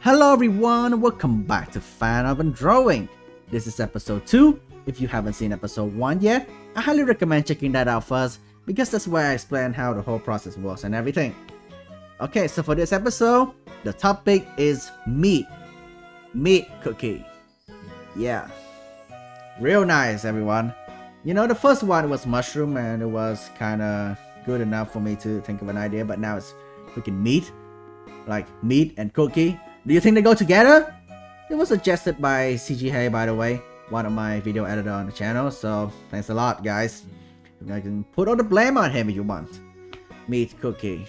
Hello everyone, welcome back to Fan OvenDrawing. This is episode 2. If you haven't seen episode 1 yet, I highly recommend checking that out first because that's where I explain how the whole process works and everything. Okay, so for this episode, the topic is meat. Meat cookie. Yeah. Real nice, everyone. You know, the first one was mushroom and it was kinda good enough for me to think of an idea, but now it's freaking meat. Like meat and cookie. Do you think they go together? It was suggested by CG Hey, by the way, one of my video editor on the channel, so thanks a lot, guys. I can put all the blame on him if you want. Meat cookie.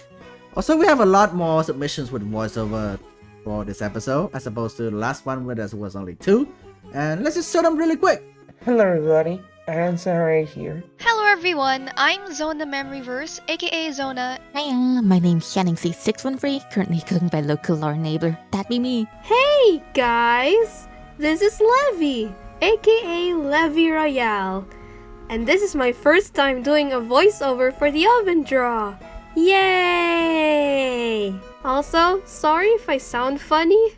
Also, we have a lot more submissions with voiceover for this episode, as opposed to the last one where there was only 2. And let's just show them really quick. Hello everybody, Aaron Sarai here. Hello everyone, I'm Zona Memoryverse, aka Zona. Hiya, my name's Shannon C613, currently cooking by local lore neighbor. That be me. Hey guys, this is Levy, aka Levy Royale, and this is my first time doing a voiceover for the Oven Draw. Yay! Also, sorry if I sound funny.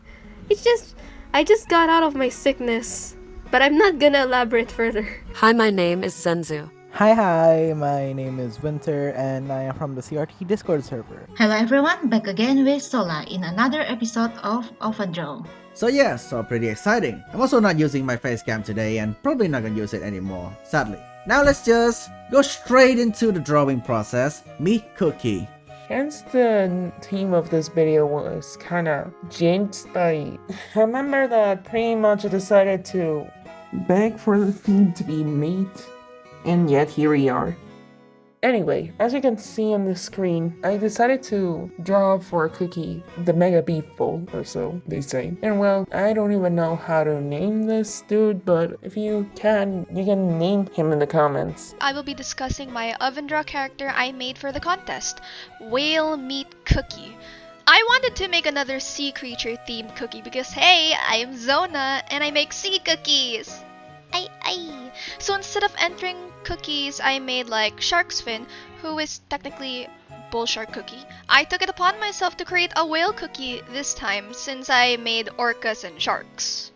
I just got out of my sickness, but I'm not gonna elaborate further. Hi, my name is Senzu. Hi, my name is Winter and I am from the CRT Discord server. Hello everyone, back again with Sola in another episode of OvenDrawing. So pretty exciting. I'm also not using my face cam today and probably not gonna use it anymore, sadly. Now let's just go straight into the drawing process. Meat cookie. Hence the theme of this video was kinda jinxed by... I remember that pretty much I decided to beg for the theme to be meat, and yet here we are. Anyway, as you can see on the screen, I decided to draw for a cookie the Mega Beef Bowl, or so they say. And well, I don't even know how to name this dude, but if you can name him in the comments. I will be discussing my oven draw character I made for the contest, Whale Meat Cookie. I wanted to make another sea creature themed cookie because hey, I am Zona and I make sea cookies! Ay. So instead of entering cookies I made like Shark's Fin, who is technically bull shark cookie, I took it upon myself to create a whale cookie this time since I made orcas and sharks.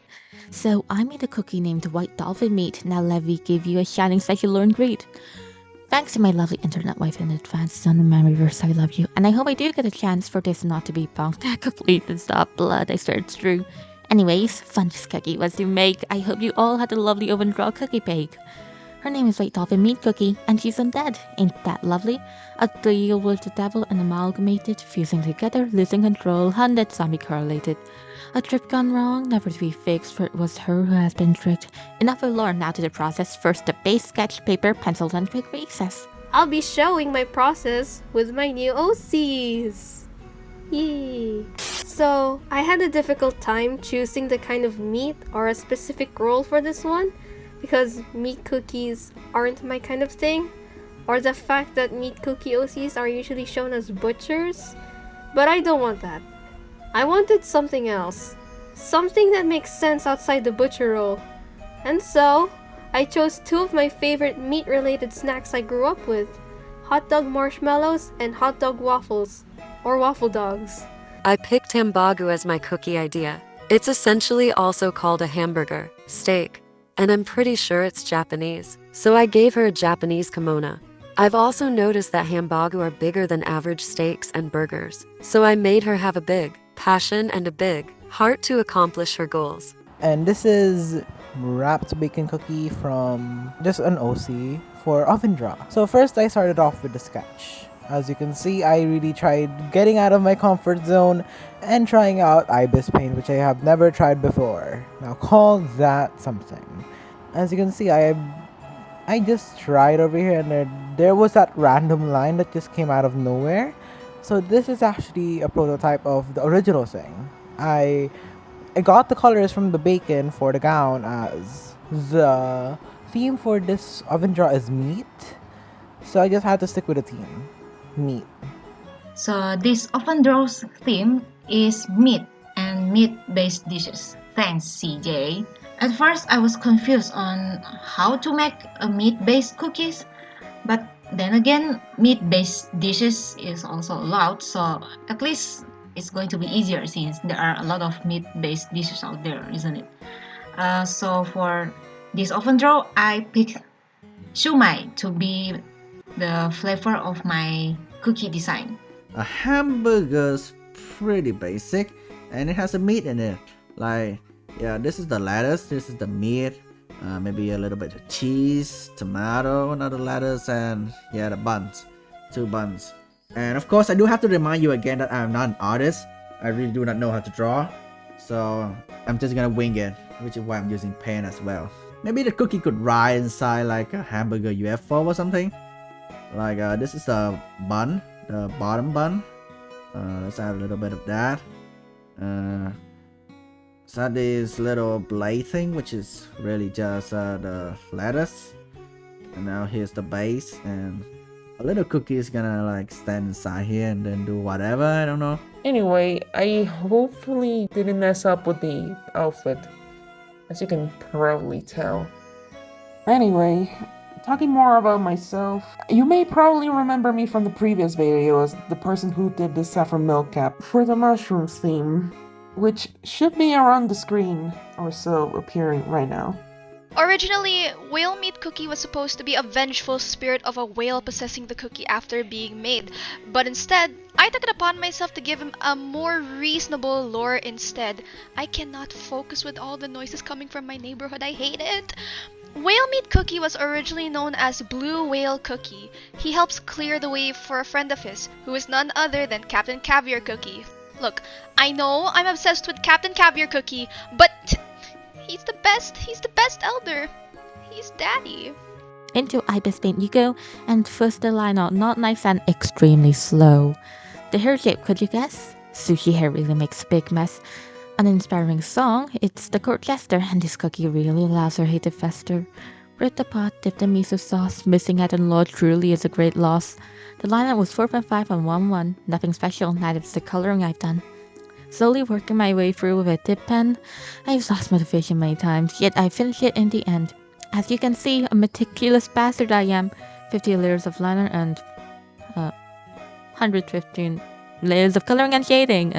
So I made a cookie named White Dolphin Meat. Now Levy gave you a shining special learn great. Thanks to my lovely internet wife in advance, on the Memoryverse, I love you. And I hope I do get a chance for this not to be punked complete and stop blood, I swear it's true. Anyways, funnest cookie was to make. I hope you all had a lovely oven draw cookie bake. Her name is White Dolphin Meat Cookie, and she's undead. Ain't that lovely? A deal with the devil and amalgamated, fusing together, losing control, undead zombie correlated. A trip gone wrong, never to be fixed, for it was her who has been tricked. Enough of lore, now to the process. First the base, sketch, paper, pencils, and quick recess. I'll be showing my process with my new OCs. Yay! So, I had a difficult time choosing the kind of meat or a specific role for this one because meat cookies aren't my kind of thing, or the fact that meat cookie OCs are usually shown as butchers. But I don't want that. I wanted something else. Something that makes sense outside the butcher role. And so, I chose 2 of my favorite meat-related snacks I grew up with. Hot dog marshmallows and hot dog waffles. Or waffle dogs. I picked hambagu as my cookie idea. It's essentially also called a hamburger, steak, and I'm pretty sure it's Japanese, so I gave her a Japanese kimono. I've also noticed that hambagu are bigger than average steaks and burgers, so I made her have a big passion and a big heart to accomplish her goals. And this is wrapped bacon cookie from just an OC for Oven Draw. So first I started off with the sketch. As you can see, I really tried getting out of my comfort zone and trying out ibis paint, which I have never tried before. Now call that something. As you can see, I just tried over here and there was that random line that just came out of nowhere. So this is actually a prototype of the original thing. I got the colors from the bacon for the gown, as the theme for this oven draw is meat. So I just had to stick with the theme. Meat. So this OvenDraw's theme is meat and meat-based dishes. Thanks, CJ. At first, I was confused on how to make a meat-based cookies, but then again, meat-based dishes is also allowed, so at least it's going to be easier since there are a lot of meat-based dishes out there, isn't it? So for this oven draw, I picked shumai to be the flavor of my cookie design. A hamburger's pretty basic, and it has a meat in it. Like, yeah, this is the lettuce, this is the meat, maybe a little bit of cheese, tomato, another lettuce, and yeah, the buns, 2 buns. And of course, I do have to remind you again that I'm not an artist. I really do not know how to draw, so I'm just gonna wing it, which is why I'm using paint as well. Maybe the cookie could ride inside like a hamburger UFO or something. Like this is the bun, the bottom bun. Let's add a little bit of that. So this little blade thing, which is really just the lettuce. And now here's the base, and a little cookie is gonna like stand inside here and then do whatever, I don't know. Anyway, I hopefully didn't mess up with the outfit, as you can probably tell. Anyway, talking more about myself, you may probably remember me from the previous video as the person who did the saffron milk cap for the mushrooms theme, which should be around the screen or so appearing right now. Originally, whale meat cookie was supposed to be a vengeful spirit of a whale possessing the cookie after being made, but instead, I took it upon myself to give him a more reasonable lore instead. I cannot focus with all the noises coming from my neighborhood, I hate it! Whale meat cookie was originally known as Blue Whale Cookie. He helps clear the way for a friend of his, who is none other than Captain Caviar Cookie. Look, I know I'm obsessed with Captain Caviar Cookie, but he's the best elder. He's daddy. Into Ibis Paint you go, and first the line out, not nice and extremely slow. The hair shape, could you guess? Sushi hair really makes a big mess. An inspiring song, it's the court jester, and this cookie really allows her hate to fester. Rip the pot, dip the miso sauce, missing out on law truly is a great loss. The lineup was 4.5 on 1-1, nothing special, neither is the coloring I've done. Slowly working my way through with a dip pen, I've lost motivation many times, yet I finished it in the end. As you can see, a meticulous bastard I am. 50 layers of liner and 115 layers of coloring and shading.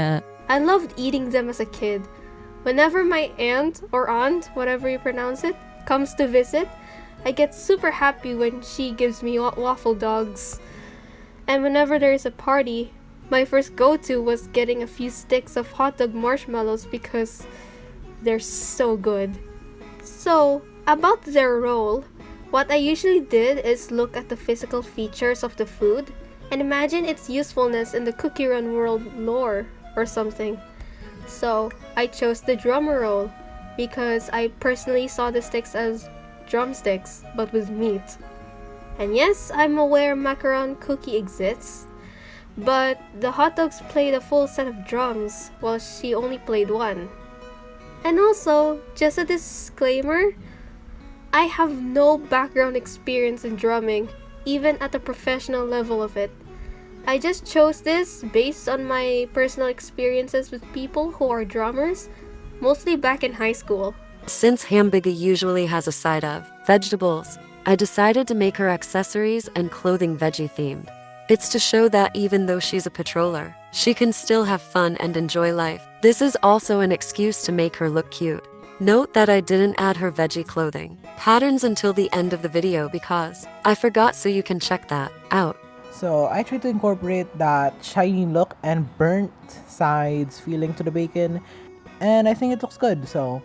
I loved eating them as a kid. Whenever my aunt or aunt, whatever you pronounce it, comes to visit, I get super happy when she gives me waffle dogs. And whenever there is a party, my first go-to was getting a few sticks of hot dog marshmallows because they're so good. So, about their role, what I usually did is look at the physical features of the food and imagine its usefulness in the Cookie Run world lore or something. So, I chose the drummer role because I personally saw the sticks as drumsticks but with meat. And yes, I'm aware macaron cookie exists, but the hot dogs played a full set of drums while she only played one. And also, just a disclaimer, I have no background experience in drumming, even at the professional level of it. I just chose this based on my personal experiences with people who are drummers, mostly back in high school. Since hamburger usually has a side of vegetables, I decided to make her accessories and clothing veggie themed. It's to show that even though she's a patroller, she can still have fun and enjoy life. This is also an excuse to make her look cute. Note that I didn't add her veggie clothing patterns until the end of the video because I forgot, so you can check that out. So I tried to incorporate that shiny look and burnt sides feeling to the bacon, and I think it looks good. So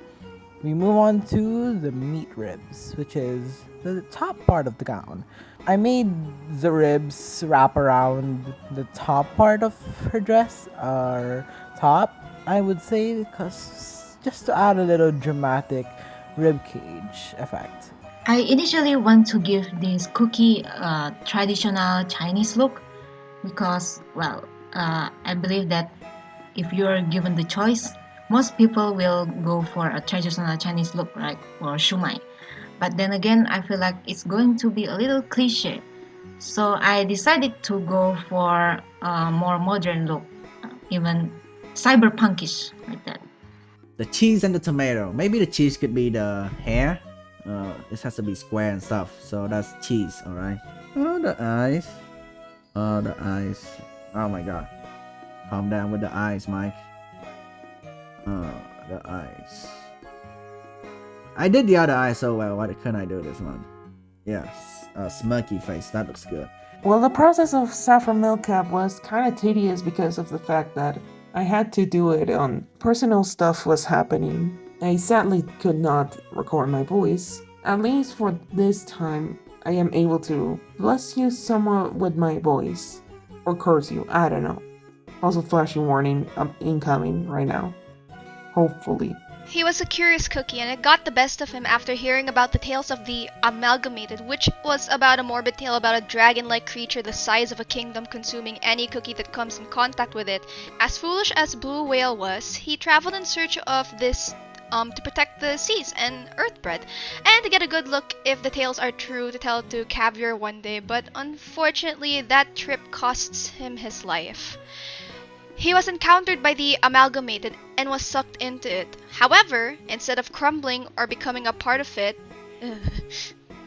we move on to the meat ribs, which is the top part of the gown. I made the ribs wrap around the top part of her dress, or top, I would say, because just to add a little dramatic rib cage effect. I initially want to give this cookie a traditional Chinese look because, I believe that if you're given the choice, most people will go for a traditional Chinese look, right, or shumai. But then again, I feel like it's going to be a little cliche. So I decided to go for a more modern look, even cyberpunkish like that. The cheese and the tomato. Maybe the cheese could be the hair. This has to be square and stuff. So that's cheese, alright. Oh, the eyes. Oh, the eyes. Oh my god. Calm down with the eyes, Mike. The eyes. I did the other eye so well, why couldn't I do this one? Yes, smirky face, that looks good. Well, the process of saffron milk cap was kind of tedious because of the fact that I had to do it on personal stuff was happening. I sadly could not record my voice. At least for this time, I am able to bless you somewhat with my voice. Or curse you, I don't know. Also flashing warning, incoming right now. Hopefully. He was a curious cookie, and it got the best of him after hearing about the tales of the Amalgamated, which was about a morbid tale about a dragon-like creature the size of a kingdom consuming any cookie that comes in contact with it. As foolish as Blue Whale was, he traveled in search of this to protect the seas and Earthbread, and to get a good look if the tales are true to tell to Caviar one day, but unfortunately that trip costs him his life. He was encountered by the Amalgamated and was sucked into it. However, instead of crumbling or becoming a part of it,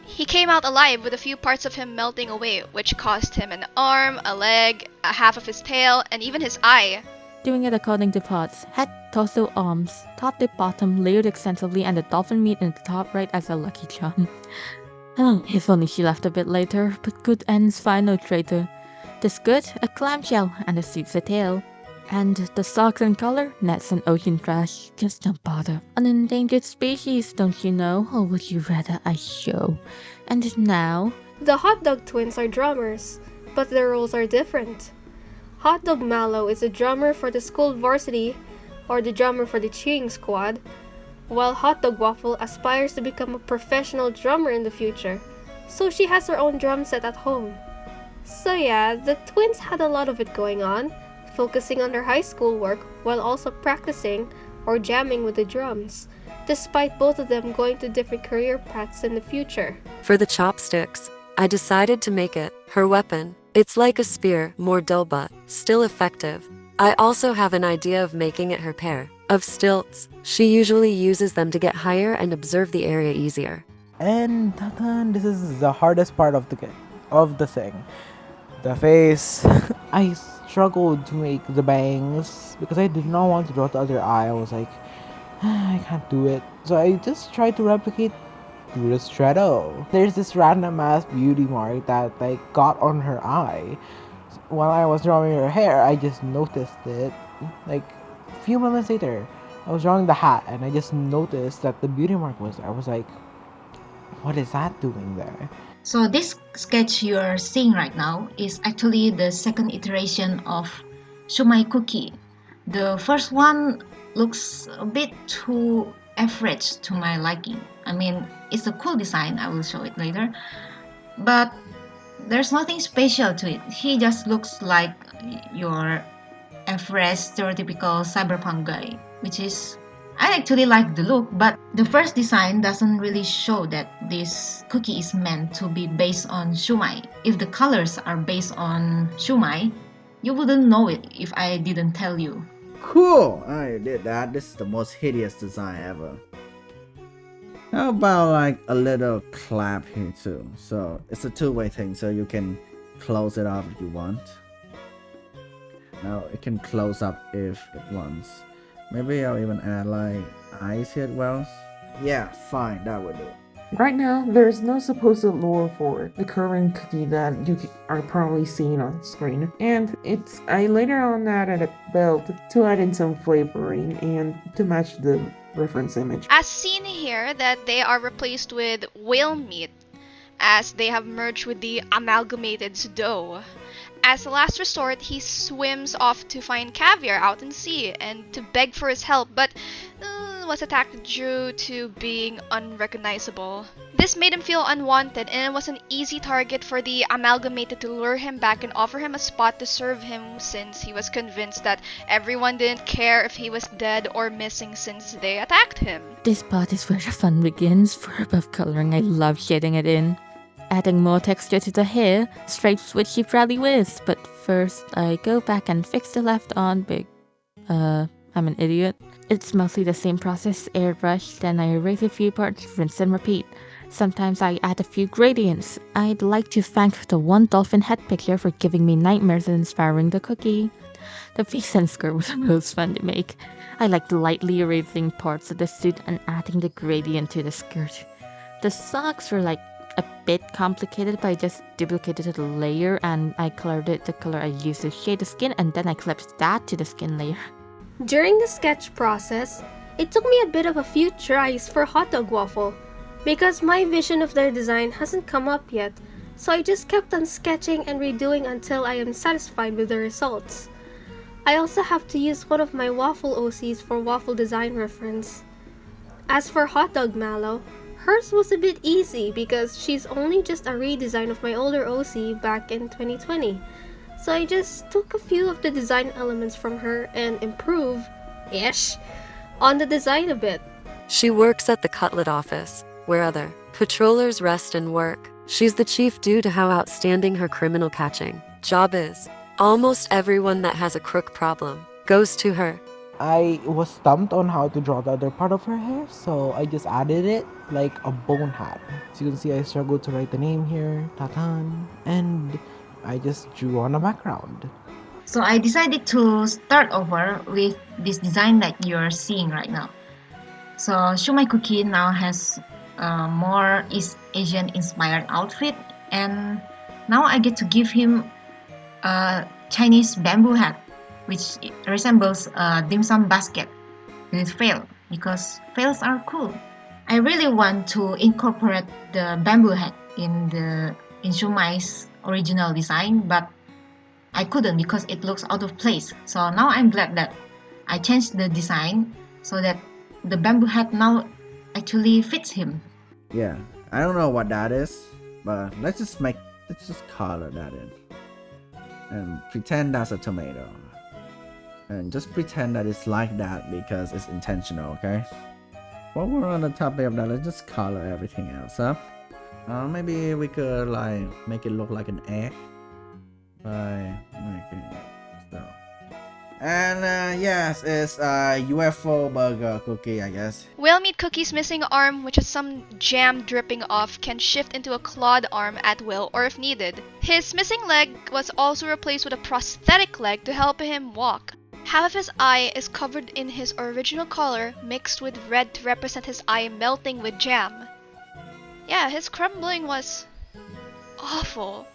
he came out alive with a few parts of him melting away, which cost him an arm, a leg, a half of his tail, and even his eye. Doing it according to plots. Head, torso, arms, top to bottom, layered extensively, and the dolphin meat in the top right as a lucky charm. Oh, if only she left a bit later, but good ends find no traitor. This good, a clamshell, and the suit's a tail. And the socks and color, nets and ocean trash. Just don't bother. An endangered species, don't you know? Or would you rather I show? And now... The Hot Dog Twins are drummers, but their roles are different. Hot Dog Mallow is a drummer for the school varsity, or the drummer for the cheering squad, while Hot Dog Waffle aspires to become a professional drummer in the future, so she has her own drum set at home. So yeah, the twins had a lot of it going on, focusing on their high school work while also practicing or jamming with the drums, despite both of them going to different career paths in the future. For the chopsticks, I decided to make it her weapon. It's like a spear, more dull but still effective. I also have an idea of making it her pair of stilts. She usually uses them to get higher and observe the area easier. And this is the hardest part of the thing. The face. I struggled to make the bangs because I did not want to draw the other eye. I was like, I can't do it. So I just tried to replicate through the straddle. There's this random ass beauty mark that got on her eye. While I was drawing her hair, I just noticed it. Like a few moments later, I was drawing the hat and I just noticed that the beauty mark was there. I was like, what is that doing there? So this sketch you're seeing right now is actually the second iteration of Shumai Cookie. The first one looks a bit too average to my liking. I mean, it's a cool design, I will show it later. But there's nothing special to it. He just looks like your average stereotypical cyberpunk guy, which is... I actually like the look, but the first design doesn't really show that this cookie is meant to be based on shumai. If the colors are based on shumai, you wouldn't know it if I didn't tell you. Cool! I did that. This is the most hideous design ever. How about like a little clap here too? So it's a two-way thing, so you can close it off if you want. Now it can close up if it wants. Maybe I'll even add like eyes here as well. Yeah, fine, that would do. Right now, there is no supposed lore for the current cookie that you are probably seeing on screen. And I later on added a belt to add in some flavoring and to match the reference image. As seen here, that they are replaced with whale meat, as they have merged with the Amalgamated's dough. As a last resort, he swims off to find Caviar out in sea and to beg for his help, but was attacked due to being unrecognizable. This made him feel unwanted, and it was an easy target for the Amalgamated to lure him back and offer him a spot to serve him, since he was convinced that everyone didn't care if he was dead or missing since they attacked him. This part is where the fun begins. For above coloring, I love shading it in. Adding more texture to the hair, stripes which she proudly wears, but first I go back and fix the left on big. I'm an idiot. It's mostly the same process, airbrush, then I erase a few parts, rinse and repeat. Sometimes I add a few gradients. I'd like to thank the one dolphin head picture for giving me nightmares and inspiring the cookie. The face and skirt was the most fun to make. I liked lightly erasing parts of the suit and adding the gradient to the skirt. The socks were like a bit complicated, but I just duplicated the layer and I colored it the color I used to shade the skin, and then I clipped that to the skin layer. During the sketch process, it took me a bit of a few tries for hot dog waffle, because my vision of their design hasn't come up yet, so I just kept on sketching and redoing until I am satisfied with the results. I also have to use one of my waffle OCs for waffle design reference. As for hot dog mallow, hers was a bit easy because she's only just a redesign of my older OC back in 2020. So I just took a few of the design elements from her and improve-ish on the design a bit. She works at the cutlet office, where other patrollers rest and work. She's the chief due to how outstanding her criminal catching job is. Almost everyone that has a crook problem goes to her. I was stumped on how to draw the other part of her hair, so I just added it like a bone hat. So you can see I struggled to write the name here, Tatan, and I just drew on a background. So I decided to start over with this design that you're seeing right now. So Shumai Cookie now has a more East Asian inspired outfit, and now I get to give him a Chinese bamboo hat, which resembles a dim sum basket with fail, because fails are cool. I really want to incorporate the bamboo hat in Shumai's original design, but I couldn't because it looks out of place. So now I'm glad that I changed the design so that the bamboo hat now actually fits him. Yeah, I don't know what that is, but let's just color that in and pretend that's a tomato, and just pretend that it's like that because it's intentional. Okay, while we're on the topic of that, let's just color everything else up. Maybe we could like make it look like an egg by making so. And yes, it's a UFO burger cookie, I guess. Whale meat cookie's missing arm, which has some jam dripping off, can shift into a clawed arm at will or if needed. His missing leg was also replaced with a prosthetic leg to help him walk. Half of his eye is covered in his original color, mixed with red to represent his eye melting with jam. Yeah, his crumbling was awful.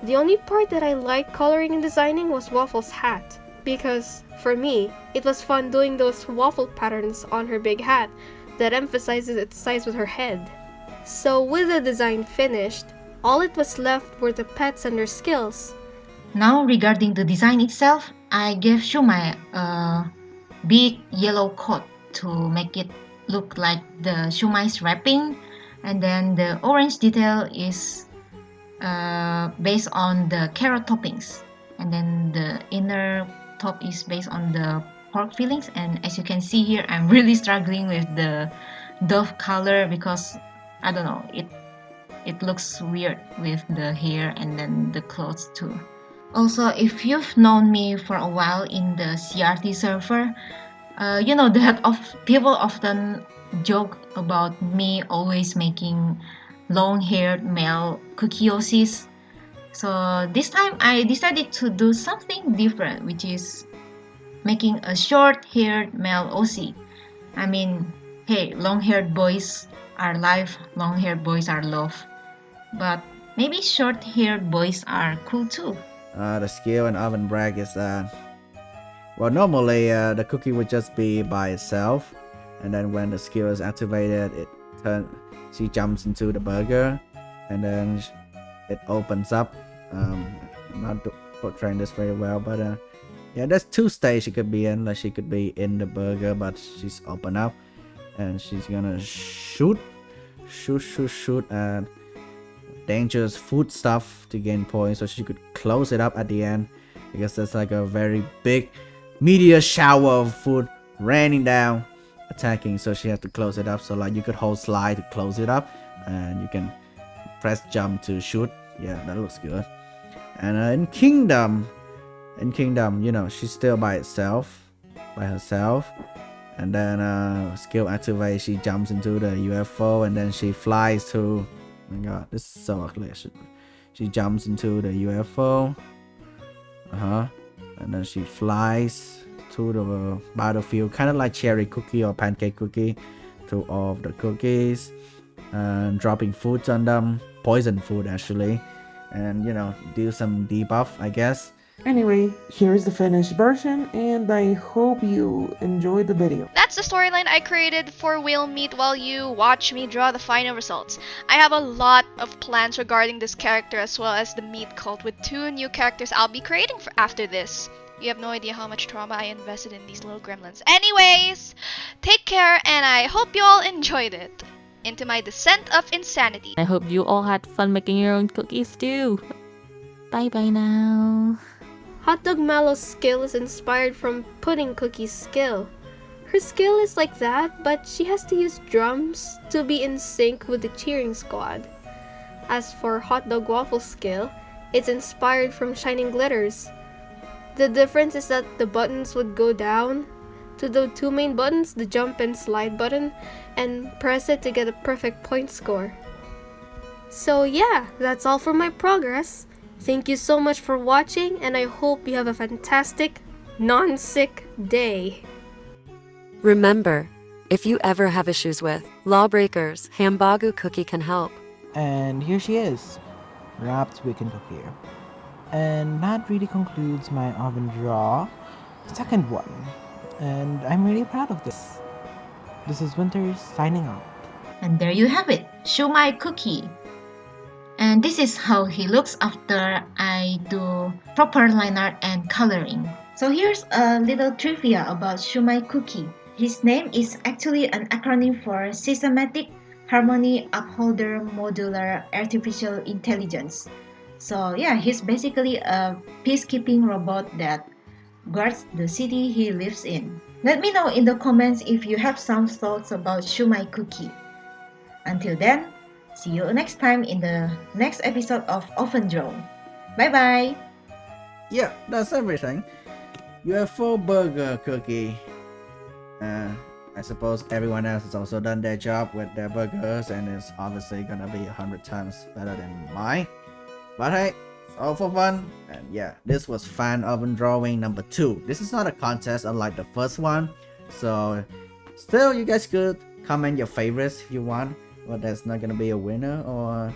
The only part that I liked coloring and designing was Waffle's hat, because for me, it was fun doing those waffle patterns on her big hat that emphasizes its size with her head. So with the design finished, all it was left were the pets and their skills. Now regarding the design itself, I gave Shumai a big yellow coat to make it look like the Shumai's wrapping, and then the orange detail is based on the carrot toppings, and then the inner top is based on the pork fillings. And as you can see here, I'm really struggling with the dove color because I don't know, it looks weird with the hair and then the clothes too. Also, if you've known me for a while in the CRT server, you know that people often joke about me always making long-haired male cookie OCs. So this time I decided to do something different, which is making a short-haired male OC. I mean, hey, long-haired boys are life, long-haired boys are love. But maybe short-haired boys are cool too. The skill in oven brag is that, well, normally the cookie would just be by itself, and then when the skill is activated, she jumps into the burger, and then it opens up. I'm not portraying this very well, but yeah, there's two stages she could be in. Like she could be in the burger, but she's open up, and she's gonna shoot at dangerous food stuff to gain points, so she could close it up at the end because there's like a very big meteor shower of food raining down attacking, so she has to close it up. So like you could hold slide to close it up, and you can press jump to shoot. Yeah, that looks good. And in Kingdom, you know, she's still by herself, and then skill activate, she jumps into the UFO, and then she flies to, oh my god, this is so ugly. She jumps into the UFO, and then she flies to the battlefield, kind of like cherry cookie or pancake cookie, to all of the cookies, and dropping food on them, poison food actually, and do some debuff, I guess. Anyway, here's the finished version, and I hope you enjoyed the video. That's the storyline I created for Whale Meat while you watch me draw the final results. I have a lot of plans regarding this character as well as the meat cult, with 2 new characters I'll be creating for after this. You have no idea how much trauma I invested in these little gremlins. Anyways, take care, and I hope you all enjoyed it. Into my descent of insanity. I hope you all had fun making your own cookies too. Bye bye now. Hot Dog Mallow's skill is inspired from Pudding Cookie's skill. Her skill is like that, but she has to use drums to be in sync with the cheering squad. As for Hot Dog Waffle's skill, it's inspired from Shining Glitters. The difference is that the buttons would go down to the 2 main buttons, the jump and slide button, and press it to get a perfect point score. So yeah, that's all for my progress. Thank you so much for watching, and I hope you have a fantastic, non-sick day. Remember, if you ever have issues with lawbreakers, Hambagu Cookie can help. And here she is, wrapped bacon cookie. And that really concludes my oven draw, second one. And I'm really proud of this. This is Winters signing out. And there you have it, Shumai Cookie. And this is how he looks after I do proper line art and coloring. So here's a little trivia about Shumai Cookie. His name is actually an acronym for Systematic Harmony Upholder Modular Artificial Intelligence. So yeah, he's basically a peacekeeping robot that guards the city he lives in. Let me know in the comments if you have some thoughts about Shumai Cookie. Until then, see you next time in the next episode of OvenDrawing. Bye bye! Yeah, that's everything. UFO burger cookie. I suppose everyone else has also done their job with their burgers, and it's obviously gonna be 100 times better than mine. But hey, it's all for fun. And yeah, this was Fan OvenDrawing number 2. This is not a contest unlike the first one, so still you guys could comment your favorites if you want, but there's not gonna be a winner or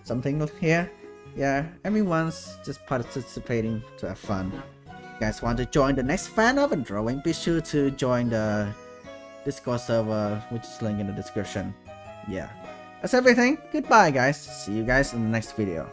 something here. Yeah, everyone's just participating to have fun. If you guys want to join the next Fan OvenDrawing, be sure to join the Discord server, which is linked in the description. Yeah, that's everything. Goodbye guys, see you guys in the next video.